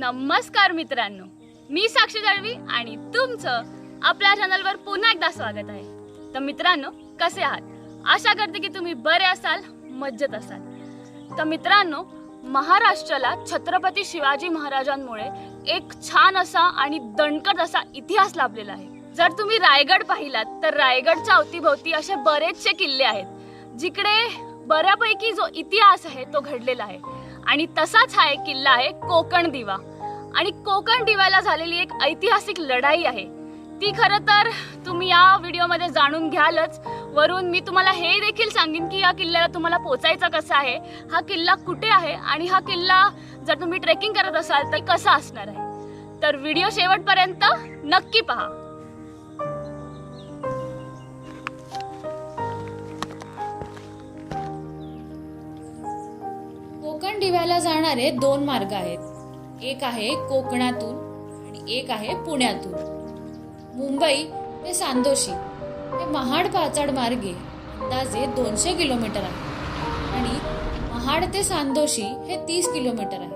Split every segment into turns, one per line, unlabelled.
नमस्कार मित्रांनो, मी साक्षी दळवी आणि तुमचं आपल्या चॅनलवर पुन्हा एकदा स्वागत आहे। तर मित्रांनो, कसे आहात? आशा करते की तुम्ही बरे असाल, मज्जेत असाल। तर मित्रांनो, महाराष्ट्राला छत्रपती शिवाजी महाराजांमुळे एक छान असा आणि दणकट असा इतिहास लाभलेला आहे। जर तुम्ही रायगड पाहिलात तर रायगडच्या अवतीभोवती असे बरेचसे किल्ले आहेत जिकडे बऱ्यापैकी जो इतिहास आहे तो घडलेला आहे। आणि तसाच हा एक किल्ला आहे कोकण दिवा। आणि कोकण दिव्याला झालेली एक ऐतिहासिक लढाई आहे ती खरं तर तुम्ही या व्हिडिओमध्ये जाणून घ्यालच। वरून मी तुम्हाला हे देखील सांगेन की या किल्ल्याला तुम्हाला पोचायचं कसं आहे, हा किल्ला कुठे आहे आणि हा किल्ला जर तुम्ही ट्रेकिंग करत असाल तर कसा असणार आहे। तर व्हिडिओ शेवटपर्यंत नक्की पहा।
कोकण दिव्याला जाणारे दोन मार्ग आहेत। एक आहे कोकणातून आणि एक आहे पुण्यातून। मुंबई ते सांदोशी हे महाड पाचाड मार्गे अंदाजे 200 किलोमीटर आहे आणि महाड ते सांदोशी हे 30 किलोमीटर आहे।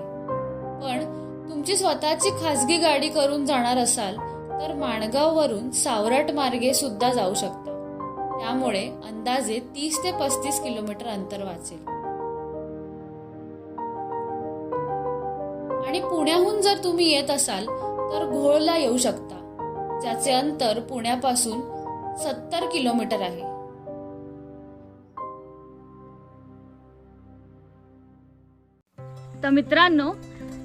पण तुमची स्वतःची खाजगी गाडी करून जाणार असाल तर माणगाववरून सावरट मार्गे सुद्धा जाऊ शकता। त्यामुळे अंदाजे 30 ते 35 किलोमीटर अंतर वाचेल। आणि पुण्याहून जर तुम्ही येत असाल तर घोळला येऊ शकता, ज्याचे अंतर पुण्यापासून 70 किलोमीटर आहे।
तर मित्रांनो,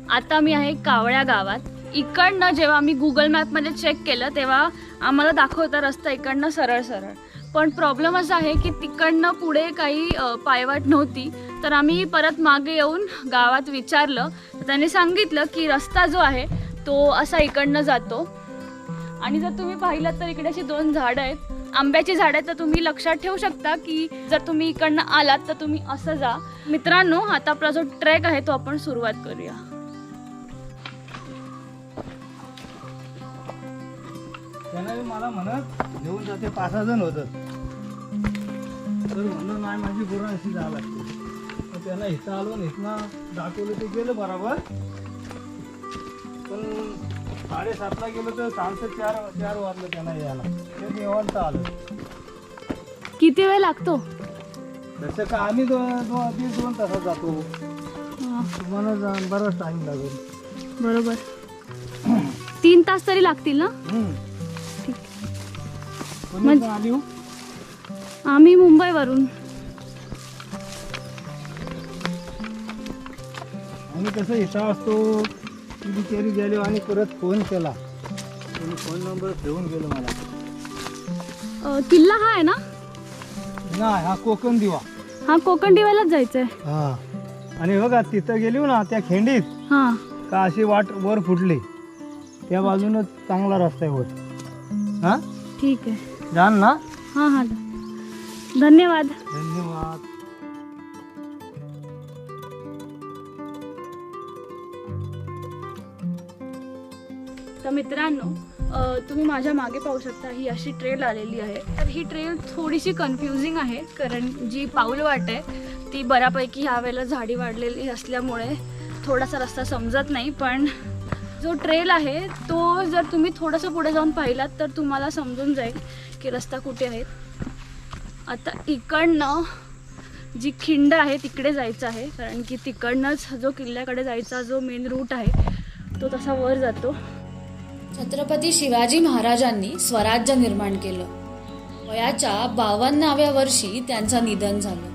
आता मी आहे कावळ्या गावात। इकडनं जेव्हा आम्ही गुगल मॅपमध्ये चेक केलं तेव्हा आम्हाला दाखवता रस्ता इकडनं सरळ सरळ, पण प्रॉब्लेम असा आहे की तिकडनं पुढे काही पायवाट नव्हती। तर आम्ही परत मागे येऊन गावात विचारलं तर त्यांनी सांगितलं की रस्ता जो आहे तो असा इकडनं जातो। आणि जर तुम्ही पाहिलं तर इकडे अशी दोन झाडं आहेत, आंब्याची झाडं आहेत। तर तुम्ही लक्षात ठेवू शकता की जर तुम्ही इकडनं आलात तर तुम्ही असं जा। मित्रांनो, आता आपला जो ट्रेक आहे तो आपण सुरुवात करूया।
त्याने मला म्हणत घेऊन जाते 5-6 जण होतं, तर म्हणलं नाही माझी गुरं अशी जावं लागते। तर त्यांना इथं आलो आणि इथनं दाखवलं ते गेलं बरोबर, पण 7:30ला गेलो तर 4:30 वाजलं त्यांना यायला। ते निवांत आलं।
किती वेळ लागतो?
तसं का आम्ही 2 तासात जातो, तुम्हाला बराच टाईम लागेल।
बरोबर 3 तास तरी लागतील ना? ठीक।
कोणी आली हो?
आम्ही मुंबईवरून।
आम्ही कसं इथं असतो ती बिचारी गेलो आणि परत फोन केला, त्यांनी फोन नंबर ठेवून गेलो मला।
किल्ला हा आहे ना?
नाही, हा कोकण दिवा।
हा कोकण दिव्यालाच जायचंय।
हा, आणि बघा तिथं गेली ना त्या खिंडीत
हा
का अशी वाट वर फुटली, त्या बाजूनच चांगला रस्ता आहे होत। हा
ठीक आहे,
जाण ना।
हा हा, धन्यवाद।
धन्यवाद।
तर मित्रांनो, तुम्ही माझ्या मागे पाहू शकता ही अशी ट्रेल आलेली आहे। तर ही ट्रेल थोडीशी कन्फ्युजिंग आहे, कारण जी पाऊलवाट आहे ती बऱ्यापैकी ह्या वेळेला झाडी वाढलेली असल्यामुळे थोडासा रस्ता समजत नाही। पण जो ट्रेल आहे तो जर तुम्ही थोडंसं पुढे जाऊन पाहिलात तर तुम्हाला समजून जाईल की रस्ता कुठे आहे। आता इकडनं जी खिंड आहे तिकडे जायचं आहे, कारण की तिकडनंच जो किल्ल्याकडे जायचा जो मेन रूट आहे तो तसा वर जातो।
छत्रपती शिवाजी महाराजांनी स्वराज्य निर्माण केलं। वयाच्या 52व्या वर्षी त्यांचं निधन झालं।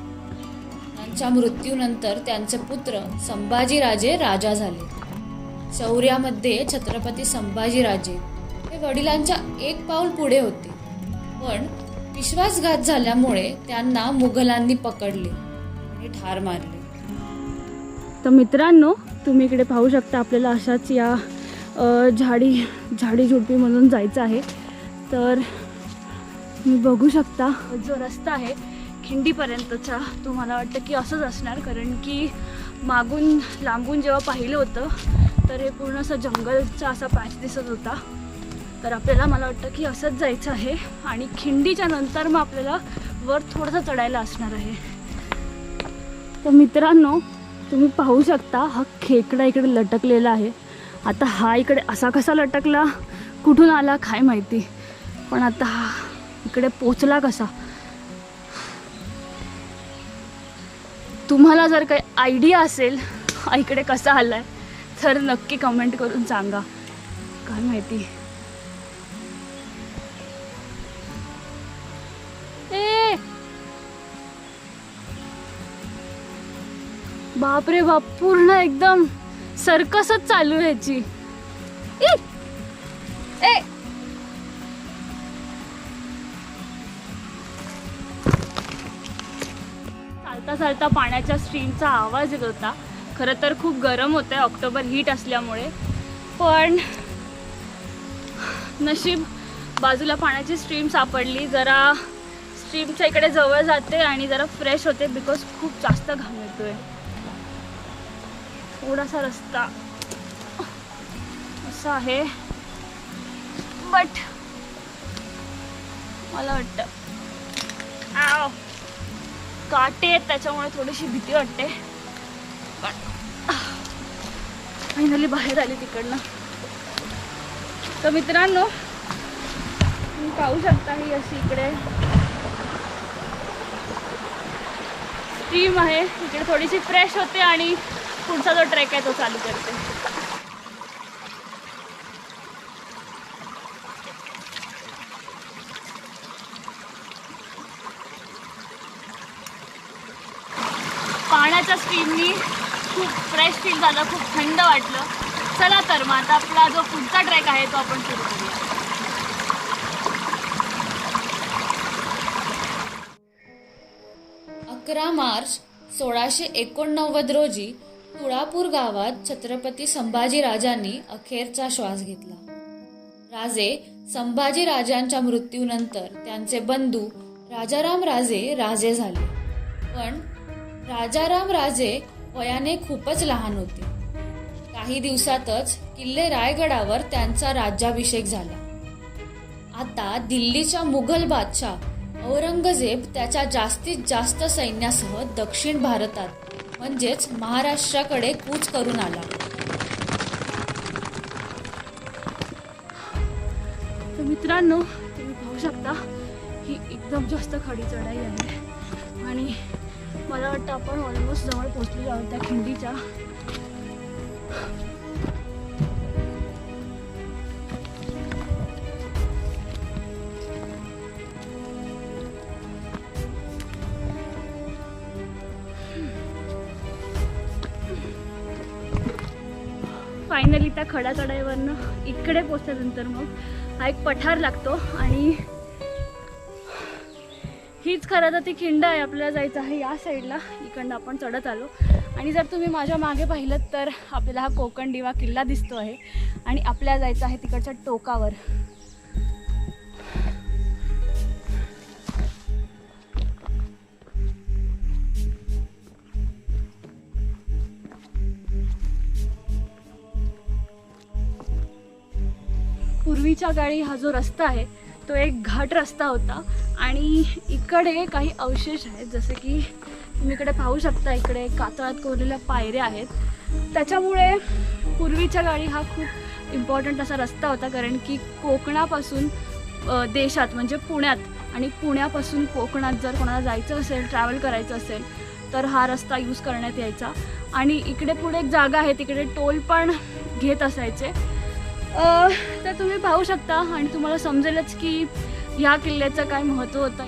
त्यांच्या मृत्यूनंतर त्यांचे पुत्र संभाजीराजे राजा झाले। शौर्यामध्ये छत्रपती संभाजीराजे हे वडिलांच्या एक पाऊल पुढे होते, पण विश्वासघात झाल्यामुळे त्यांना मुघलांनी पकडले आणि ठार मारले।
तर मित्रांनो, तुम्ही इकडे पाहू शकता आपल्याला अशाच या झाडी झुडपी म्हणून जायचं आहे। तर मी बघू शकता जो रस्ता आहे खिंडीपर्यंतचा तो मला वाटतं की असंच असणार, कारण की मागून लांबून जेव्हा पाहिलं होतं तर हे पूर्ण असं जंगलचा असा पॅच दिसत होता। तर आपल्याला मला वाटतं की असंच जायचं आहे आणि खिंडीच्या नंतर मग आपल्याला वर थोडंसं चढायला असणार आहे। तर मित्रांनो, तुम्ही पाहू शकता हा खेकडा इकडे लटकलेला आहे आता हा इकडे असा कसा लटकला, कुठून आला काय माहिती, पण आता हा इकडे पोचला कसा. तुम्हाला जर काही आयडिया असेल हा इकडे कसा आलाय तर नक्की कमेंट करून सांगा, काय माहिती. ए बापरे बाप, पूर्ण एकदम सर्कसच चालू आहे ह्याची. ई! ए चालता चालता पाण्याच्या स्ट्रीमचा आवाज येत होता. खरं तर खूप गरम होतं आहे, ऑक्टोबर हीट असल्यामुळे, पण नशीब बाजूला पाण्याची स्ट्रीम सापडली. जरा स्ट्रीमच्या इकडे जवळ जाते आणि जरा फ्रेश होते, बिकॉज खूप जास्त घाम येतोय. थोडासा रस्ता असा आहे, बट मला वाटतं काटे आहेत त्याच्यामुळे थोडीशी भीती वाटते, पण फायनली बाहेर आली तिकडनं. तर मित्रांनो, तुम्ही पाहू शकता ही अशी इकडे स्ट्रीम आहे. इकडे थोडीशी फ्रेश होते आणि पुढचा जो ट्रेक आहे तो चालू करते. पाण्याच्या स्ट्रीमनी खूप फ्रेश फील झालं, खूप थंड वाटलं. चला तर मग आता आपला जो पुढचा ट्रेक आहे तो आपण सुरू करूया.
11 मार्च 1689 रोजी तुळापूर गावात छत्रपती संभाजीराजांनी अखेरचा श्वास घेतला. राजे संभाजीराजांच्या मृत्यूनंतर त्यांचे बंधू राजाराम राजे राजे झाले, पण राजाराम राजे वयाने खूपच लहान होते. काही दिवसातच किल्ले रायगडावर त्यांचा राज्याभिषेक झाला. आता दिल्लीच्या मुघल बादशाह औरंगजेब त्याच्या जास्तीत जास्त सैन्यासह दक्षिण भारतात म्हणजेच महाराष्ट्राकडे कूच करून आला.
तर मित्रांनो, तुम्ही पाहू शकता ही एकदम जास्त खडी चढाई आहे आणि मला वाटतं आपण ऑलमोस्ट जवळ पोहोचलेलो आहोत त्या खिंडीच्या. फायनली त्या खडा चढाईवरनं इकडे पोचल्यानंतर मग हा एक पठार लागतो आणि हीच खरं तर ती खिंड आहे. आपल्याला जायचं आहे या साईडला, इकडनं आपण चढत आलो. आणि जर तुम्ही माझ्या मागे पाहिलं तर आपल्याला हा कोकण दिवा किल्ला दिसतो आहे आणि आपल्याला जायचं आहे तिकडच्या टोकावर. पूर्वीच्या काळी हा जो रस्ता आहे तो एक घाट रस्ता होता आणि इकडे काही अवशेष आहेत, जसे की तुम्ही इकडे पाहू शकता. इकडे कातळात कोरलेल्या पायऱ्या आहेत. त्याच्यामुळे पूर्वीच्या काळी हा खूप इम्पॉर्टंट असा रस्ता होता, कारण की कोकणापासून देशात म्हणजे पुण्यात आणि पुण्यापासून कोकणात जर कोणाला जायचं असेल, ट्रॅव्हल करायचं असेल तर हा रस्ता यूज करण्यात यायचा. आणि इकडे पुढे एक जागा आहे, तिकडे टोल पण घेत असायचे. तर तुम्ही पाहू शकता आणि तुम्हाला समजेलच की ह्या किल्ल्याचं काय महत्त्व होतं.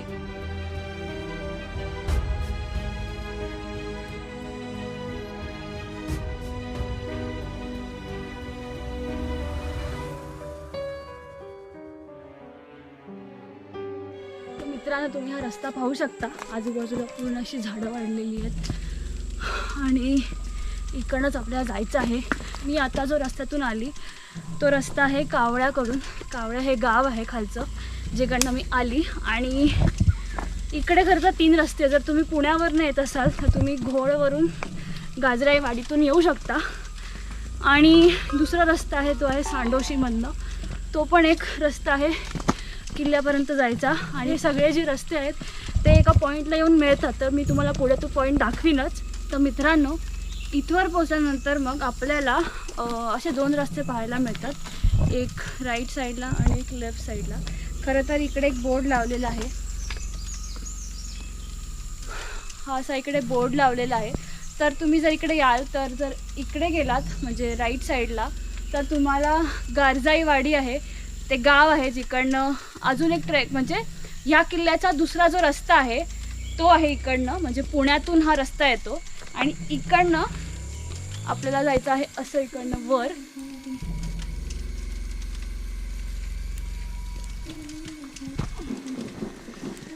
मित्रांनो, तुम्ही हा रस्ता पाहू शकता. आजूबाजूला पूर्ण अशी झाडं वाढलेली आहेत आणि इकडनंच आपल्याला जायचं आहे. मी आता जो रस्त्यातून आली तो रस्ता आहे कावळ्याकडून. कावळ्या हे गाव आहे खालचं, जेकडनं मी आली. आणि इकडे खरं तर 3 रस्ते. जर तुम्ही पुण्यावरनं येत असाल तर तुम्ही घोडवरून गाजराईवाडीतून येऊ शकता. आणि दुसरा रस्ता आहे तो आहे सांडोशीमधनं. तो पण एक रस्ता आहे किल्ल्यापर्यंत जायचा. आणि सगळे जे रस्ते आहेत ते एका पॉईंटला येऊन मिळतात. तर मी तुम्हाला पुढे तो पॉईंट दाखवीनच. तर मित्रांनो, इथवर पोहोचल्यानंतर मग आपल्याला असे 2 रस्ते पाहायला मिळतात, एक राईट साईडला आणि एक लेफ्ट साईडला. खरं तर इकडे एक बोर्ड लावलेला आहे, हा असा इकडे बोर्ड लावलेला आहे. तर तुम्ही जर इकडे याल तर जर इकडे गेलात म्हणजे राईट साईडला तर तुम्हाला गारजाईवाडी आहे, ते गाव आहे जिकडनं अजून एक ट्रेक म्हणजे ह्या किल्ल्याचा दुसरा जो रस्ता आहे तो आहे इकडनं, म्हणजे पुण्यातून हा रस्ता येतो आणि इकडनं आपल्याला जायचं आहे असं इकडनं वर.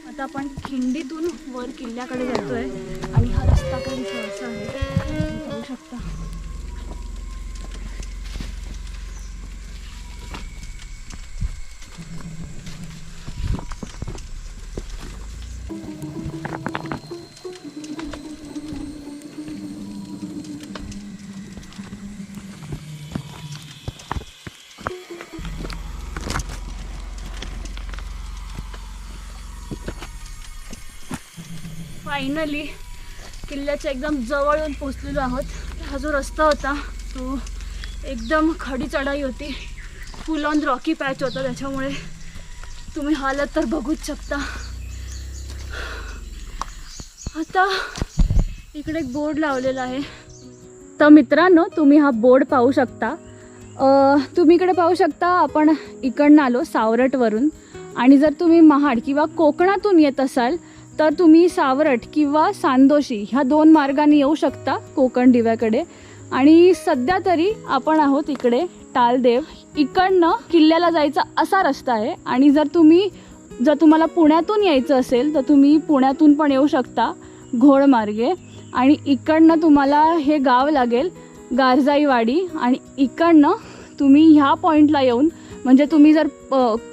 आता आपण खिंडीतून वर किल्ल्याकडे जातोय आणि हा रस्ता काही इथं असा आहे, तुम्ही पाहू शकता. फायनली किल्ल्याच्या एकदम जवळ येऊन पोचलेलो आहोत. हा जो रस्ता होता तो एकदम खडी चढाई होती, फुल ऑन रॉकी पॅच होता, त्याच्यामुळे तुम्ही हालत तर बघूच शकता. आता इकडे एक बोर्ड लावलेला आहे. तर मित्रांनो, तुम्ही हा बोर्ड पाहू शकता. तुम्ही इकडे पाहू शकता आपण इकडनं आलो सावरटवरून, आणि जर तुम्ही महाड किंवा कोकणातून येत असाल तर तुम्ही सावरट किंवा सांदोशी ह्या 2 मार्गाने येऊ शकता कोकण दिव्याकडे. आणि सध्या तरी आपण आहोत इकडे तालदेव, इकडनं किल्ल्याला जायचा असा रस्ता आहे. आणि जर तुम्हाला पुण्यातून यायचं असेल तर तुम्ही पुण्यातून पण येऊ शकता घोडमार्गे, आणि इकडनं तुम्हाला हे गाव लागेल गारजाईवाडी, आणि इकडनं तुम्ही ह्या पॉईंटला येऊन म्हणजे तुम्ही जर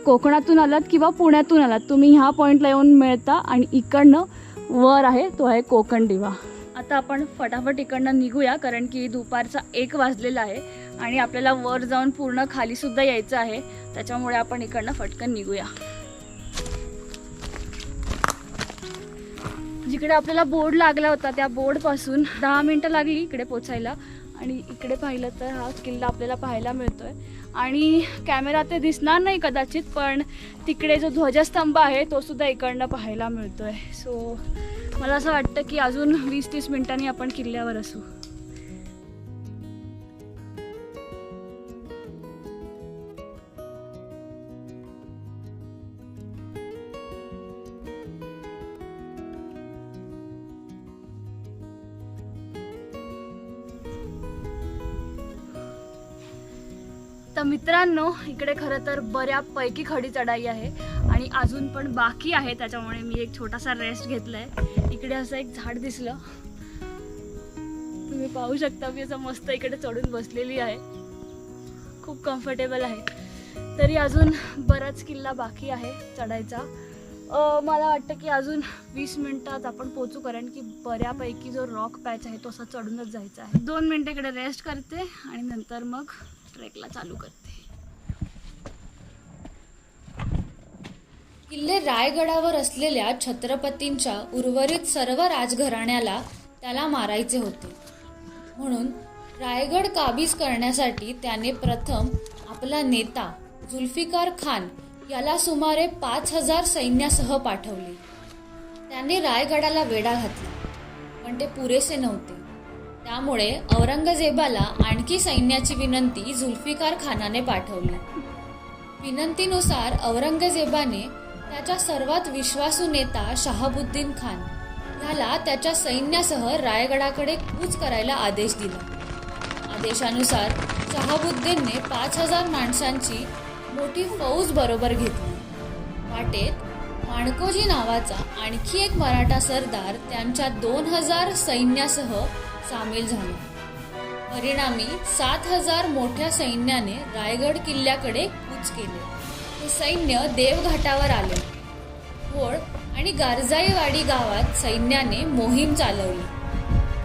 कोकणातून आलात किंवा पुण्यातून आलात तुम्ही ह्या पॉईंटला येऊन मिळता, आणि इकडनं वर आहे तो आहे कोकण दिवा. आता आपण फटाफट इकडनं निघूया, कारण की दुपारचा 1 वाजलेला आहे आणि आपल्याला वर जाऊन पूर्ण खालीसुद्धा यायचं आहे, त्याच्यामुळे आपण इकडनं फटकन निघूया. जिकडे आपल्याला बोर्ड लागला होता त्या बोर्डपासून 10 मिनटं लागली इकडे पोचायला, आणि इकडे पाहिलं तर हा किल्ला आपल्याला पाहायला मिळतोय. आणि कॅमेरा ते दिसणार नाही कदाचित, पण तिकडे जो ध्वजस्तंभ आहे तो सुद्धा इकडनं पाहायला मिळतोय. सो मला असं वाटतं की अजून 20-30 मिनिटांनी आपण किल्ल्यावर असू. तर मित्रांनो, इकडे खरं तर बऱ्यापैकी खडी चढाई आहे आणि अजून पण बाकी आहे, त्याच्यामुळे मी एक छोटासा रेस्ट घेतलाय. इकडे असं एक झाड दिसलं, तुम्ही पाहू शकता. मी असं मस्त इकडे चढून बसलेली आहे, खूप कम्फर्टेबल आहे. तरी अजून बराच किल्ला बाकी आहे चढायचा. मला वाटतं की अजून 20 मिनिटात आपण पोहोचू, कारण की बऱ्यापैकी जो रॉक पॅच आहे तो असा चढूनच जायचा आहे. 2 मिनिटं इकडे रेस्ट करते आणि नंतर मग ट्रेकला चालू करते.
किल्ले रायगडावर असलेल्या छत्रपतींच्या उर्वरित सर्व राजघराण्याला त्याला मारायचे होते, म्हणून रायगड काबीज करण्यासाठी त्याने प्रथम आपला नेता जुल्फिकार खान याला सुमारे 5000 सैन्यासह पाठवले. त्याने रायगडाला वेढा घातला, पण ते पुरेसे नव्हते. त्यामुळे औरंगजेबाला आणखी सैन्याची विनंती जुल्फिकार खानाने पाठवली. विनंतीनुसार औरंगजेबाने त्याच्या सर्वात विश्वासू नेता शहाबुद्दीन खान ह्याला त्याच्या सैन्यासह रायगडाकडे कूच करायला आदेश दिला. आदेशानुसार शहाबुद्दीनने 5000 माणसांची मोठी फौज बरोबर घेतली. वाटेत माणकोजी नावाचा आणखी एक मराठा सरदार त्यांच्या 2000 सैन्यासह सामील झाले. परिणामी 7000 मोठ्या सैन्याने रायगड किल्ल्याकडे कूच केले. हे सैन्य देवघाटावर आले. घोड आणि गारजाईवाडी गावात सैन्याने मोहीम चालवली.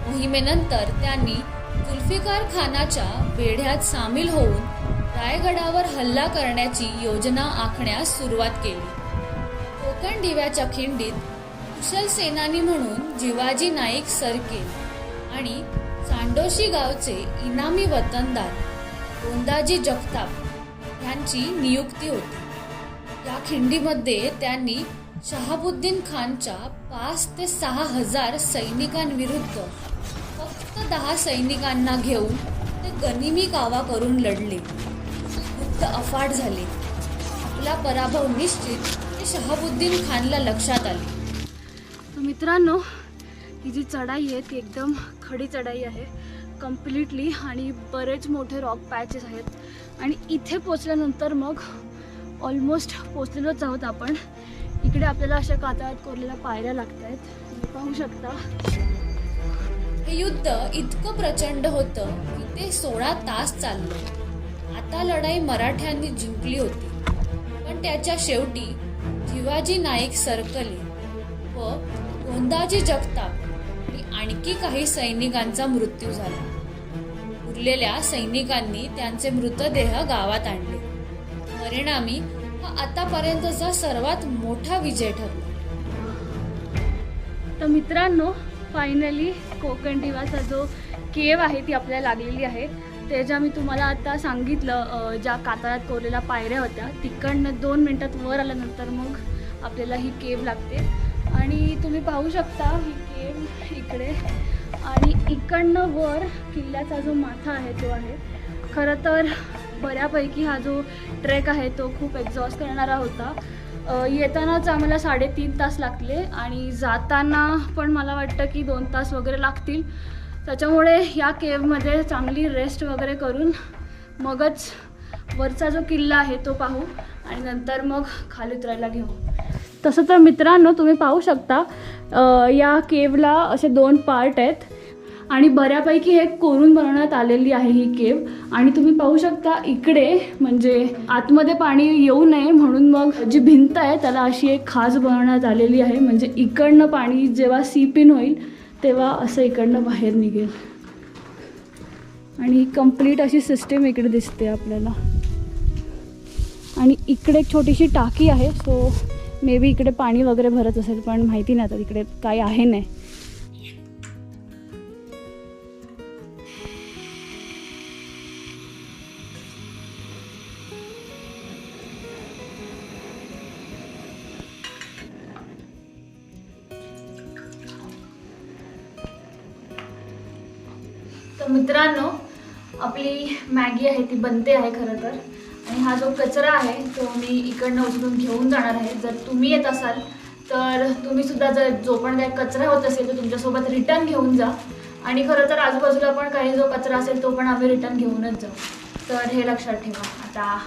मोहिमेनंतर त्यांनी जुल्फिकार खानाच्या बेढ्यात सामील होऊन रायगडावर हल्ला करण्याची योजना आखण्यास सुरुवात केली. कोकण दिव्याच्या खिंडीत कुशल सेनानी म्हणून जिवाजी नाईक सरकेल आणि सांडोशी गावचे इनामी वतनदार गोंदाजी जगताप यांची नियुक्ती होती. या खिंडीमध्ये त्यांनी शहाबुद्दीन खानच्या 5 ते 6 हजार सैनिकांविरुद्ध फक्त 10 सैनिकांना घेऊन ते गनिमी कावा करून लढले. युद्ध अफाट झाले. आपला पराभव निश्चित हे शहाबुद्दीन खानला लक्षात आले.
तर मित्रांनो, ही जी चढाई आहे ती एकदम खडी चढाई आहे कम्प्लिटली, आणि बरेच मोठे रॉक पॅचेस आहेत. आणि इथे पोचल्यानंतर मग ऑलमोस्ट पोचलेलोच आहोत आपण. इकडे आपल्याला अशा कातळात कोरलेल्या पायऱ्या लागत आहेत, तुम्ही पाहू शकता.
हे युद्ध इतकं प्रचंड होतं की ते 16 तास चाललं. आता लढाई मराठ्यांनी जिंकली होती, पण त्याच्या शेवटी शिवाजी नाईक सरकले व गोंदाजी जगताप आणि आणखी काही सैनिकांचा मृत्यू झाला. उरलेल्या सैनिकांनी त्यांचे मृतदेह गावात आणले. परिणामी हा आतापर्यंतचा सर्वात मोठा विजय ठरला.
तर मित्रांनो, फायनली कोकण दिवाचा जो केव आहे ती आपल्याला लागलेली आहे. ते ज्या मी तुम्हाला आता सांगितलं, ज्या कातळात कोरलेल्या पायऱ्या होत्या, तिकडनं 2 मिनटात वर आल्यानंतर मग आपल्याला ही केव लागते. आणि तुम्ही पाहू शकता ही केव इकडे, आणि इकडनं वर किल्ल्याचा जो माथा आहे तो आहे. खरं तर बऱ्यापैकी हा जो ट्रेक आहे तो खूप एक्झॉस्ट करणारा होता. येतानाच आम्हाला 3.5 तास लागले आणि जाताना पण मला वाटतं की 2 तास वगैरे लागतील. त्याच्यामुळे या केवमध्ये चांगली रेस्ट वगैरे करून मगच वरचा जो किल्ला आहे तो पाहू आणि नंतर मग खाली उतरायला घेऊ. तसं तर मित्रांनो, तुम्ही पाहू शकता या केवला असे 2 पार्ट आहेत आणि बऱ्यापैकी हे कोरून बनवण्यात आलेली आहे ही केव. आणि तुम्ही पाहू शकता इकडे, म्हणजे आतमध्ये पाणी येऊ नये म्हणून मग जी भिंत आहे त्याला अशी एक खास बनवण्यात आलेली आहे, म्हणजे इकडनं पाणी जेव्हा सीप इन होईल तेव्हा असं इकडनं बाहेर निघेल. आणि कंप्लीट अशी सिस्टीम इकडे दिसते आपल्याला. आणि इकडे एक छोटीशी टाकी आहे, सो मे बी इकडे पाणी वगैरे भरत असेल, पण माहिती नाही आता इकडे काही आहे नाही. तर मित्रांनो, आपली मॅगी आहे ती बनते आहे खरं तर. आणि हा जो कचरा आहे तो मी इकडनं उचलून घेऊन जाणार आहे. जर तुम्ही येत असाल तर तुम्हीसुद्धा जर जो पण काही कचरा होत असेल तर तुमच्यासोबत रिटर्न घेऊन जा. आणि खरं तर आजूबाजूला पण काही जो कचरा असेल तो पण आम्ही रिटर्न घेऊनच जाऊ. तर हे लक्षात ठेवा. आता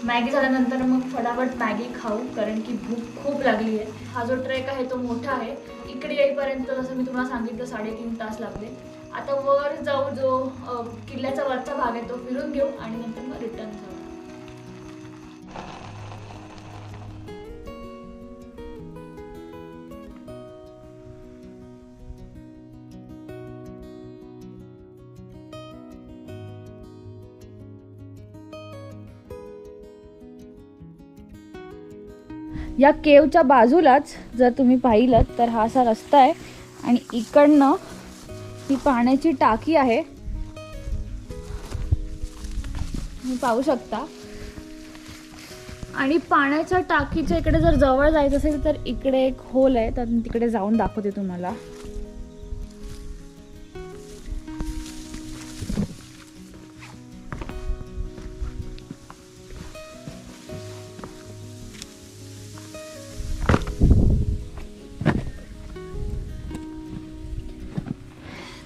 मॅगी झाल्यानंतर मग फटाफट मॅगी खाऊ, कारण की भूक खूप लागली आहे. हा जो ट्रेक आहे तो मोठा आहे. इकडे येईपर्यंत जसं मी तुम्हाला सांगितलं 3.5 तास लागले. आता वर जाऊ, जो किल्ल्याचा वरचा भाग आहे तो फिरून घेऊ आणि नंतर मग रिटर्न जाऊ. या केवच्या बाजूलाच जर तुम्ही पाहिलं तर हा असा रस्ता आहे आणि इकडनं ही पाण्याची टाकी आहे, तुम्ही पाहू शकता. आणि पाण्याच्या टाकीच्या इकडे जर जवळ जायचं असेल तर इकडे एक होल आहे, तर तिकडे जाऊन दाखवते तुम्हाला.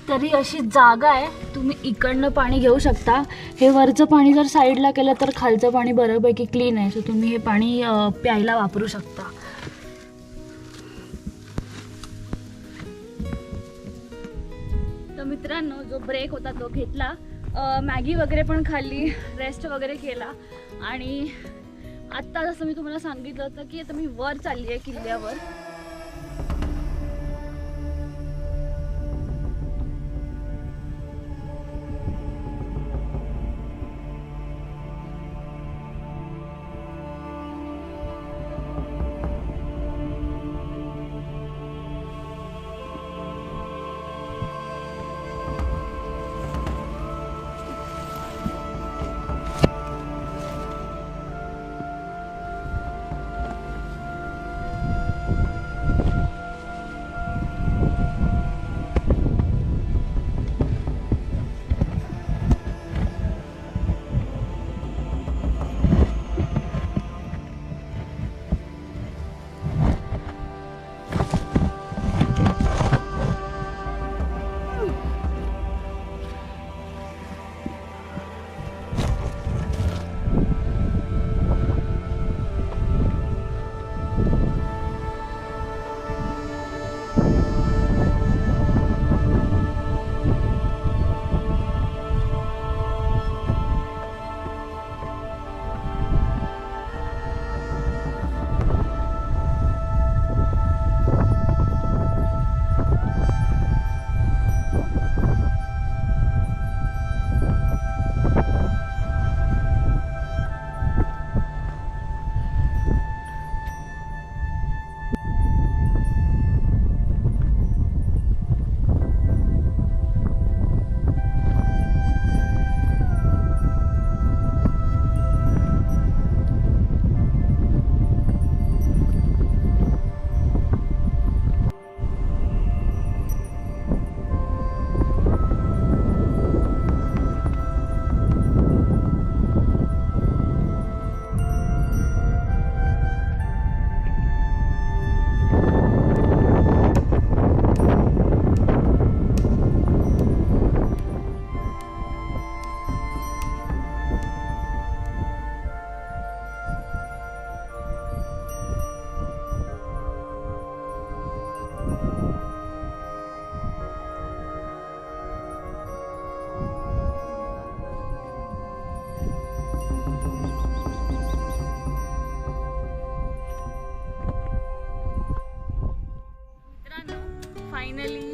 तरी अशी जागा आहे, तुम्ही इकडनं पाणी घेऊ शकता. हे वरचं पाणी जर साईडला केलं तर खालचं पाणी बऱ्यापैकी क्लीन आहे, सो तुम्ही हे पाणी प्यायला वापरू शकता. तर मित्रांनो, जो ब्रेक होता तो घेतला, मॅगी वगैरे पण खाल्ली, रेस्ट वगैरे केला. आणि आत्ता जसं मी तुम्हाला सांगितलं होतं की आता मी वर चालली आहे किल्ल्यावर.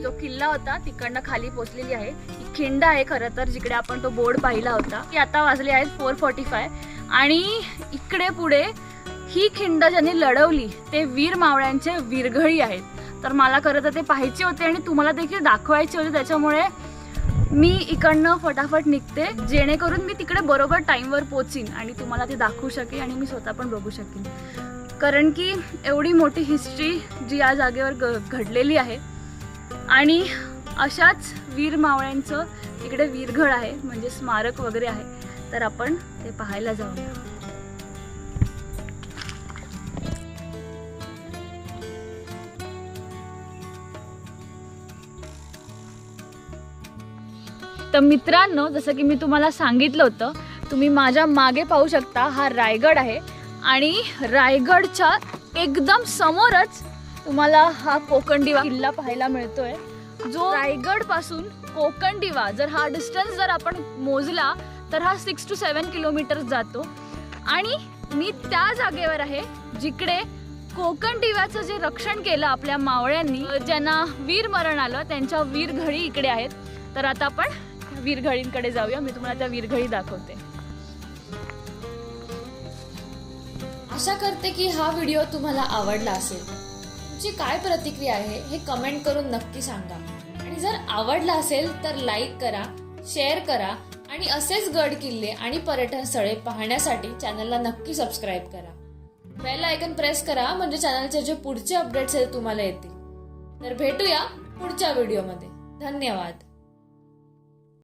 जो किल्ला होता तिकडनं खाली पोचलेली आहे. ही खिंड आहे खरं तर, जिकडे आपण तो बोर्ड पाहिला होता. की आता वाजले आहेत 4:45 आणि इकडे पुढे ही खिंड ज्यांनी लढवली ते वीर मावळ्यांचे वीरघळी आहेत. तर मला खरं तर ते पाहायचे होते आणि तुम्हाला देखील दाखवायचे होते, त्याच्यामुळे मी इकडनं फटाफट निघते, जेणेकरून मी तिकडे बरोबर टाईमवर पोचीन आणि तुम्हाला ते दाखवू शकेन आणि मी स्वतः पण बघू शकेन. कारण की एवढी मोठी हिस्ट्री जी या जागेवर घडलेली आहे आणि अशाच वीर मावळ्यांचं इकडे वीरघळ आहे, म्हणजे स्मारक वगैरे आहे. तर आपण ते पाहायला जाऊया. तर मित्रांनो, जसं की मी तुम्हाला सांगितलं होतं, तुम्ही माझ्या मागे पाहू शकता, हा रायगड आहे आणि रायगडच्या एकदम समोरच तुम्हाला हा कोकणदिवा किल्ला पाहायला मिळतोय, जो रायगड पासून कोकणदिवा जर हा डिस्टन्स जर आपण मोजला तर हा 6 to 7 किलोमीटर जातो. आणि मी त्या जागेवर आहे जिकडे कोकणदिव्याचं जे रक्षण केलं आपल्या मावळ्यांनी, ज्यांना वीर मरण आलं, त्यांच्या वीरघळी इकडे आहेत. तर आता आपण वीरघळींकडे जाऊया, मी तुम्हाला त्या वीरघळी दाखवते.
आशा करते की हा व्हिडिओ तुम्हाला आवडला असेल. तुमची काय प्रतिक्रिया आहे हे कमेंट करून नक्की सांगा. आणि जर आवडला असेल तर लाईक करा, शेअर करा आणि असेच गड किल्ले आणि पर्यटन स्थळे पाहण्यासाठी चॅनलला नक्की सबस्क्राईब करा. बेल आयकन प्रेस करा, म्हणजे चॅनलचे जे पुढचे अपडेट्स आहेत तुम्हाला येतील. तर भेटूया पुढच्या व्हिडिओमध्ये. धन्यवाद.